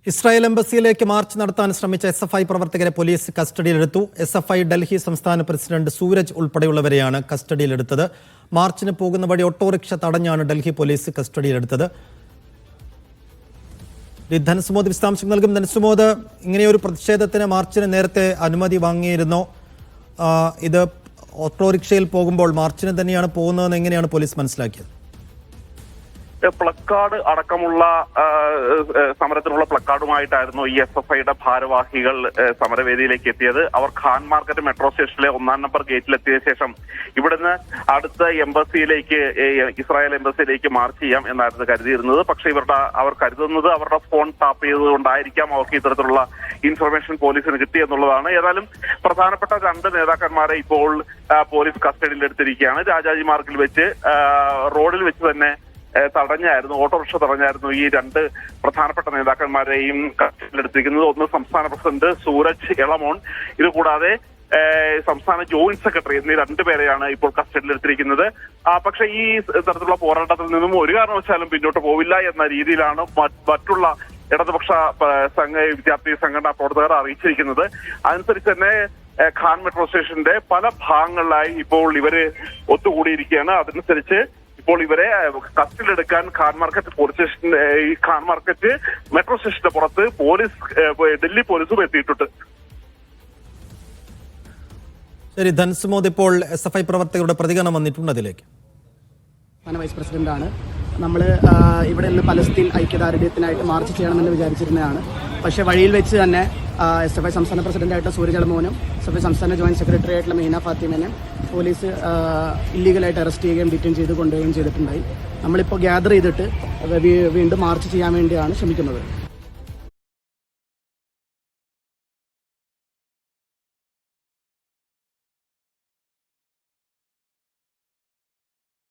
Israel എംബസിയിലേക്ക് March നടത്താൻ ശ്രമിച്ച SFI പ്രവർത്തകരെ പോലീസ് കസ്റ്റഡിയിലെടുത്തു. എസ്എഫ്ഐ ഡൽഹി സംസ്ഥാന പ്രസിഡന്റ് സൂരജ് ഉൾപ്പെടെയുള്ളവരെയാണ് കസ്റ്റഡിയിലെടുത്തത്. മാർച്ചിന് പോകുന്ന വഴി ഓട്ടോറിക്ഷ തടഞ്ഞാണ് ഡൽഹി പോലീസ് കസ്റ്റഡിയിലെടുത്തത്. ധനസുമോദ് വിശദാംശം നൽകും. ധനസുമോദ്, ഇങ്ങനെയൊരു പ്രതിഷേധത്തിന് മാർച്ചിന് നേരത്തെ അനുമതി വാങ്ങിയിരുന്നോ? ഇത് ഓട്ടോറിക്ഷയിൽ പോകുമ്പോൾ മാർച്ചിന് തന്നെയാണ് പോകുന്നതെന്ന് എങ്ങനെയാണ് പോലീസ് മനസ്സിലാക്കിയത്? പ്ലക്കാർഡ് അടക്കമുള്ള സമരത്തിനുള്ള പ്ലക്കാർഡുമായിട്ടായിരുന്നു ഈ എസ്എഫ്ഐയുടെ ഭാരവാഹികൾ സമരവേദിയിലേക്ക് എത്തിയത്. അവർ ഖാൻ മാർക്കറ്റ് മെട്രോ സ്റ്റേഷനിലെ 1-ാം നമ്പർ ഗേറ്റിലെത്തിയ ശേഷം ഇവിടുന്ന് അടുത്ത എംബസിയിലേക്ക്, ഇസ്രായേൽ എംബസിയിലേക്ക് മാർച്ച് ചെയ്യാം എന്നായിരുന്നു കരുതിയിരുന്നത്. പക്ഷേ അവർ കരുതുന്നത് അവരുടെ ഫോൺ ടാപ്പ് ചെയ്തുകൊണ്ടായിരിക്കാം അവർക്ക് ഇത്തരത്തിലുള്ള ഇൻഫർമേഷൻ പോലീസിന് കിട്ടിയെന്നുള്ളതാണ്. ഏതായാലും പ്രധാനപ്പെട്ട 2 നേതാക്കന്മാരെ ഇപ്പോൾ പോലീസ് കസ്റ്റഡിയിലെടുത്തിരിക്കുകയാണ്. രാജാജി മാർഗിൽ വെച്ച് റോഡിൽ വെച്ച് തന്നെ തടഞ്ഞായിരുന്നു, ഓട്ടോറിക്ഷ തടഞ്ഞായിരുന്നു ഈ 2 പ്രധാനപ്പെട്ട നേതാക്കന്മാരെയും കസ്റ്റഡിയിലെടുത്തിരിക്കുന്നത്. ഒന്ന് സംസ്ഥാന പ്രസിഡന്റ് സൂരജ് എളമോൺ, ഇതുകൂടാതെ സംസ്ഥാന ജോയിന്റ് സെക്രട്ടറി എന്നീ 2 പേരെയാണ് ഇപ്പോൾ കസ്റ്റഡിയിലെടുത്തിരിക്കുന്നത്. പക്ഷെ ഈ തരത്തിലുള്ള പോരാട്ടത്തിൽ നിന്നും ഒരു കാരണവശാലും പിന്നോട്ട് പോവില്ല എന്ന രീതിയിലാണ് മറ്റുള്ള ഇടതുപക്ഷ വിദ്യാർത്ഥി സംഘടനാ പ്രവർത്തകർ അറിയിച്ചിരിക്കുന്നത്. അതനുസരിച്ച് തന്നെ ഖാൻ മെട്രോ സ്റ്റേഷന്റെ പല ഭാഗങ്ങളിലായി ഇപ്പോൾ ഇവര് ഒത്തുകൂടിയിരിക്കുകയാണ്. അതനുസരിച്ച് ഇപ്പോൾ ഇവരെ കസ്റ്റഡിയിലെടുക്കാൻ ഖാൻ മാർക്കറ്റ് മെട്രോ സ്റ്റേഷന്റെ പുറത്ത് ഡൽഹി പോലീസും എത്തിയിട്ടുണ്ട്. ശരി ധൻസുമോദ്, ഇപ്പോൾ എസ്എഫ്ഐ പ്രവർത്തകരുടെ പ്രതികരണം വന്നിട്ടുണ്ട് അതിലേക്ക്. വൈസ് പ്രസിഡന്റാണ്. നമ്മൾ ഇവിടെ നിന്ന് പലസ്തീൻ ഐക്യദാർഢ്യത്തിനായിട്ട് മാർച്ച് ചെയ്യണമെന്ന് വിചാരിച്ചിരുന്നതാണ്. പക്ഷേ വഴിയിൽ വെച്ച് തന്നെ എസ്എഫ്ഐ സംസ്ഥാന പ്രസിഡന്റായിട്ട് സൂരജ് എളമോനും എസ്എഫ്ഐ സംസ്ഥാന ജോയിന്റ് സെക്രട്ടറി ആയിട്ടുള്ള മീന ഫാത്തിമേനെയും പോലീസ് ഇല്ലീഗലായിട്ട് അറസ്റ്റ് ചെയ്യുകയും ഡിറ്റെയിൻ ചെയ്ത് കൊണ്ടുപോവുകയും ചെയ്തിട്ടുണ്ടായി. നമ്മളിപ്പോൾ ഗ്യാദർ ചെയ്തിട്ട് വീണ്ടും മാർച്ച് ചെയ്യാൻ വേണ്ടിയാണ് ശ്രമിക്കുന്നത്.